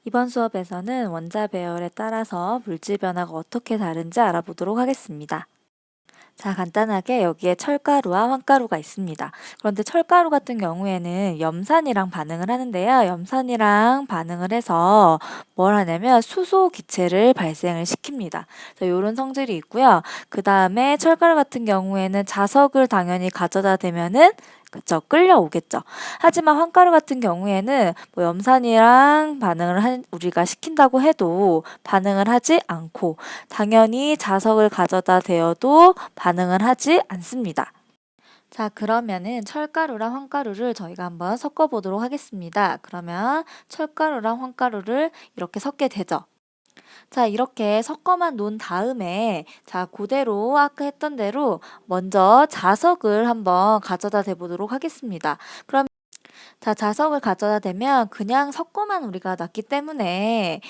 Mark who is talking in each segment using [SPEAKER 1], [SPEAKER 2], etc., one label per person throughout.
[SPEAKER 1] 이번 수업에서는 원자 배열에 따라서 물질 변화가 어떻게 다른지 알아보도록 하겠습니다. 자, 간단하게 여기에 철가루와 황가루가 있습니다. 그런데 철가루 같은 경우에는 염산이랑 반응을 하는데요. 염산이랑 반응을 해서 뭘 하냐면 수소 기체를 발생을 시킵니다. 이런 성질이 있고요. 그 다음에 철가루 같은 경우에는 자석을 당연히 가져다 대면은 그쵸, 끌려오겠죠. 하지만 황가루 같은 경우에는 뭐 염산이랑 우리가 시킨다고 해도 반응을 하지 않고 당연히 자석을 가져다 대어도 반응을 하지 않습니다. 자, 그러면은 철가루랑 황가루를 저희가 한번 섞어 보도록 하겠습니다. 그러면 철가루랑 황가루를 이렇게 섞게 되죠. 자, 이렇게 섞어만 놓은 다음에 자, 그대로 아까 했던 대로 먼저 자석을 한번 가져다 대 보도록 하겠습니다. 그럼 자, 자석을 가져다 대면 그냥 섞어만 우리가 놨기 때문에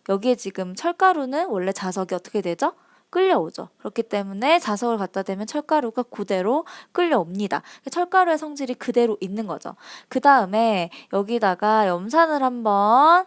[SPEAKER 1] 여기에 지금 철가루는 원래 자석이 어떻게 되죠? 끌려오죠. 그렇기 때문에 자석을 갖다 대면 철가루가 그대로 끌려옵니다. 철가루의 성질이 그대로 있는 거죠. 그 다음에 여기다가 염산을 한번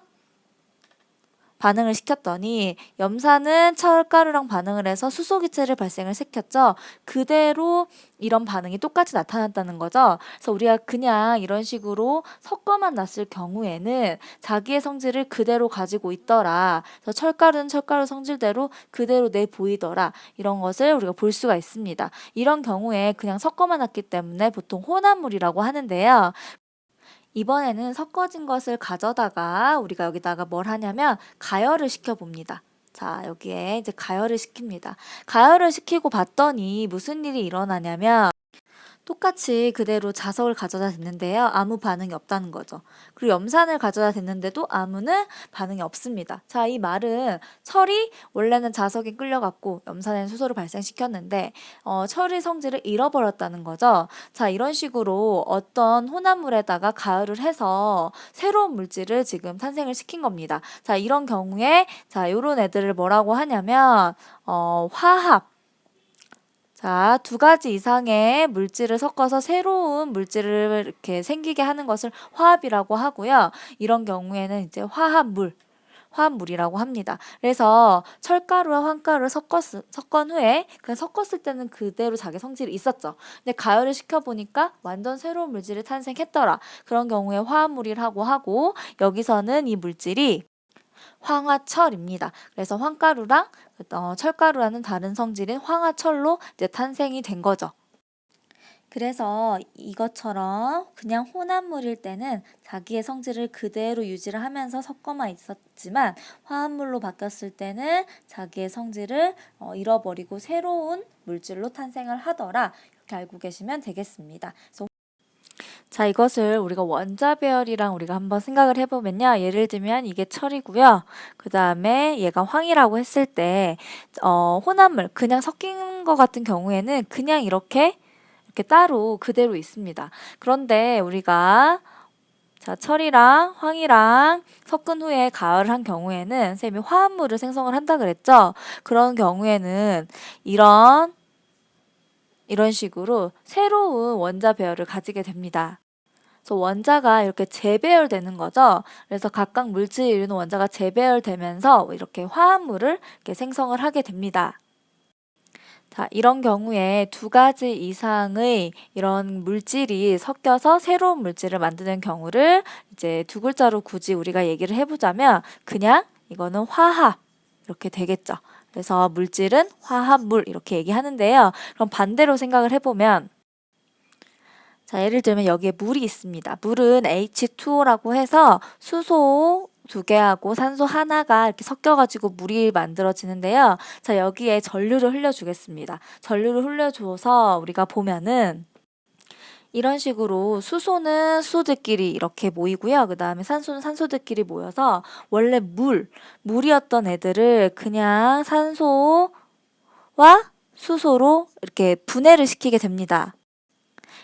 [SPEAKER 1] 반응을 시켰더니 염산은 철가루랑 반응을 해서 수소기체를 발생을 시켰죠. 그대로 이런 반응이 똑같이 나타났다는 거죠. 그래서 우리가 그냥 이런 식으로 섞어만 놨을 경우에는 자기의 성질을 그대로 가지고 있더라. 그래서 철가루는 철가루 성질대로 그대로 내 보이더라. 이런 것을 우리가 볼 수가 있습니다. 이런 경우에 그냥 섞어만 놨기 때문에 보통 혼합물이라고 하는데요. 이번에는 섞어진 것을 가져다가 우리가 여기다가 뭘 하냐면 가열을 시켜봅니다. 자, 여기에 이제 가열을 시킵니다. 가열을 시키고 봤더니 무슨 일이 일어나냐면 똑같이 그대로 자석을 가져다 댔는데요. 아무 반응이 없다는 거죠. 그리고 염산을 가져다 댔는데도 아무는 반응이 없습니다. 자, 이 말은 철이 원래는 자석이 끌려갔고 염산에는 수소를 발생시켰는데 철의 성질을 잃어버렸다는 거죠. 자, 이런 식으로 어떤 혼합물에다가 가열을 해서 새로운 물질을 지금 탄생을 시킨 겁니다. 자, 이런 경우에 자, 요런 애들을 뭐라고 하냐면 화합. 자, 두 가지 이상의 물질을 섞어서 새로운 물질을 이렇게 생기게 하는 것을 화합이라고 하고요. 이런 경우에는 이제 화합물이라고 합니다. 그래서 철가루와 황가루를 섞은 후에 그냥 섞었을 때는 그대로 자기 성질이 있었죠. 근데 가열을 시켜보니까 완전 새로운 물질이 탄생했더라. 그런 경우에 화합물이라고 하고 여기서는 이 물질이 황화철입니다. 그래서 황가루랑 철가루라는 다른 성질인 황화철로 이제 탄생이 된 거죠. 그래서 이것처럼 그냥 혼합물일 때는 자기의 성질을 그대로 유지를 하면서 섞어만 있었지만 화합물로 바뀌었을 때는 자기의 성질을 잃어버리고 새로운 물질로 탄생을 하더라. 이렇게 알고 계시면 되겠습니다. 그래서 자, 이것을 우리가 원자 배열이랑 우리가 한번 생각을 해보면요. 예를 들면 이게 철이고요. 그 다음에 얘가 황이라고 했을 때 혼합물 그냥 섞인 것 같은 경우에는 그냥 이렇게 따로 그대로 있습니다. 그런데 우리가 자, 철이랑 황이랑 섞은 후에 가열을 한 경우에는 쌤이 화합물을 생성을 한다 그랬죠? 그런 경우에는 이런 식으로 새로운 원자 배열을 가지게 됩니다. 그래서 원자가 이렇게 재배열되는 거죠. 그래서 각각 물질을 이루는 원자가 재배열되면서 이렇게 화합물을 이렇게 생성을 하게 됩니다. 자, 이런 경우에 두 가지 이상의 이런 물질이 섞여서 새로운 물질을 만드는 경우를 이제 두 글자로 굳이 우리가 얘기를 해보자면 그냥 이거는 화합 이렇게 되겠죠. 그래서 물질은 화합물 이렇게 얘기하는데요. 그럼 반대로 생각을 해보면 자, 예를 들면 여기에 물이 있습니다. 물은 H2O라고 해서 수소 2개하고 산소 하나가 이렇게 섞여가지고 물이 만들어지는데요. 자, 여기에 전류를 흘려주겠습니다. 전류를 흘려줘서 우리가 보면은 이런 식으로 수소는 수소들끼리 이렇게 모이고요. 그 다음에 산소는 산소들끼리 모여서 원래 물이었던 애들을 그냥 산소와 수소로 이렇게 분해를 시키게 됩니다.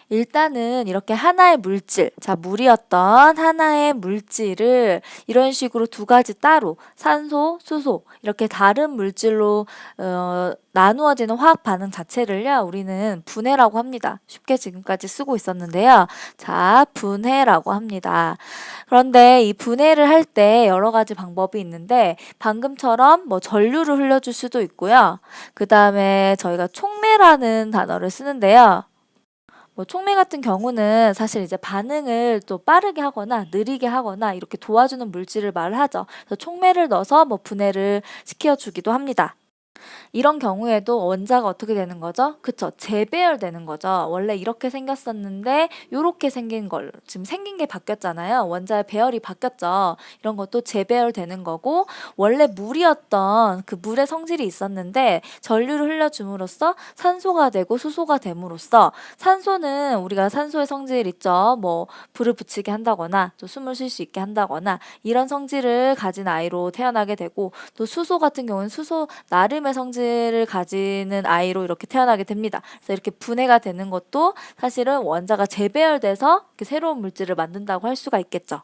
[SPEAKER 1] 일단은 이렇게 하나의 물질, 자, 물이었던 하나의 물질을 이런 식으로 두 가지 따로 산소, 수소 이렇게 다른 물질로 나누어지는 화학 반응 자체를요, 우리는 분해라고 합니다. 쉽게 지금까지 쓰고 있었는데요. 자, 분해라고 합니다. 그런데 이 분해를 할 때 여러 가지 방법이 있는데 방금처럼 뭐 전류를 흘려줄 수도 있고요. 그 다음에 저희가 촉매라는 단어를 쓰는데요. 뭐 촉매 같은 경우는 사실 이제 반응을 또 빠르게 하거나 느리게 하거나 이렇게 도와주는 물질을 말하죠. 그래서 촉매를 넣어서 뭐 분해를 시켜주기도 합니다. 이런 경우에도 원자가 어떻게 되는 거죠? 그쵸. 재배열되는 거죠. 원래 이렇게 생겼었는데 요렇게 생긴 걸 지금 생긴 게 바뀌었잖아요. 원자의 배열이 바뀌었죠. 이런 것도 재배열되는 거고 원래 물이었던 그 물의 성질이 있었는데 전류를 흘려줌으로써 산소가 되고 수소가 됨으로써 산소는 우리가 산소의 성질 있죠. 뭐 불을 붙이게 한다거나 또 숨을 쉴 수 있게 한다거나 이런 성질을 가진 아이로 태어나게 되고 또 수소 같은 경우는 수소 나름의 성질을 가지는 아이로 이렇게 태어나게 됩니다. 그래서 이렇게 분해가 되는 것도 사실은 원자가 재배열돼서 이렇게 새로운 물질을 만든다고 할 수가 있겠죠.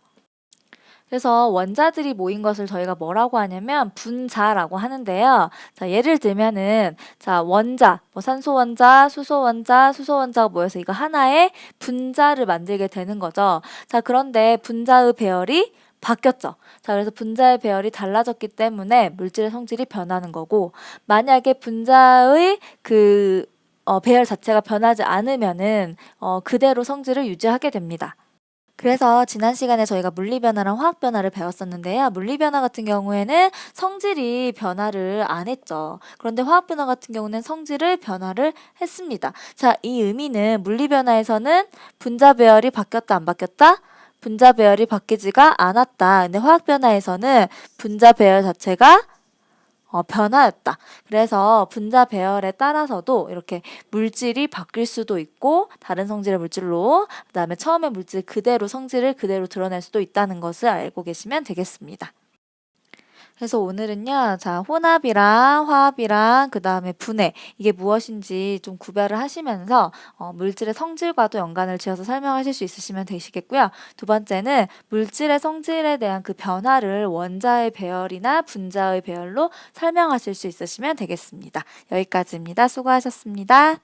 [SPEAKER 1] 그래서 원자들이 모인 것을 저희가 뭐라고 하냐면 분자라고 하는데요. 자, 예를 들면은 자, 원자, 뭐 산소 원자, 수소 원자, 수소 원자가 모여서 이거 하나의 분자를 만들게 되는 거죠. 자, 그런데 분자의 배열이 바뀌었죠. 자, 그래서 분자의 배열이 달라졌기 때문에 물질의 성질이 변하는 거고, 만약에 분자의 배열 자체가 변하지 않으면은 그대로 성질을 유지하게 됩니다. 그래서 지난 시간에 저희가 물리변화랑 화학변화를 배웠었는데요. 물리변화 같은 경우에는 성질이 변화를 안 했죠. 그런데 화학변화 같은 경우는 성질을 변화를 했습니다. 자, 이 의미는 물리변화에서는 분자 배열이 바뀌었다, 안 바뀌었다? 분자 배열이 바뀌지가 않았다. 근데 화학변화에서는 분자 배열 자체가 변화였다. 그래서 분자 배열에 따라서도 이렇게 물질이 바뀔 수도 있고 다른 성질의 물질로 그다음에 처음의 물질 그대로 성질을 그대로 드러낼 수도 있다는 것을 알고 계시면 되겠습니다. 그래서 오늘은요, 자, 혼합이랑 화합이랑 그 다음에 분해, 이게 무엇인지 좀 구별을 하시면서 물질의 성질과도 연관을 지어서 설명하실 수 있으시면 되시겠고요. 두 번째는 물질의 성질에 대한 그 변화를 원자의 배열이나 분자의 배열로 설명하실 수 있으시면 되겠습니다. 여기까지입니다. 수고하셨습니다.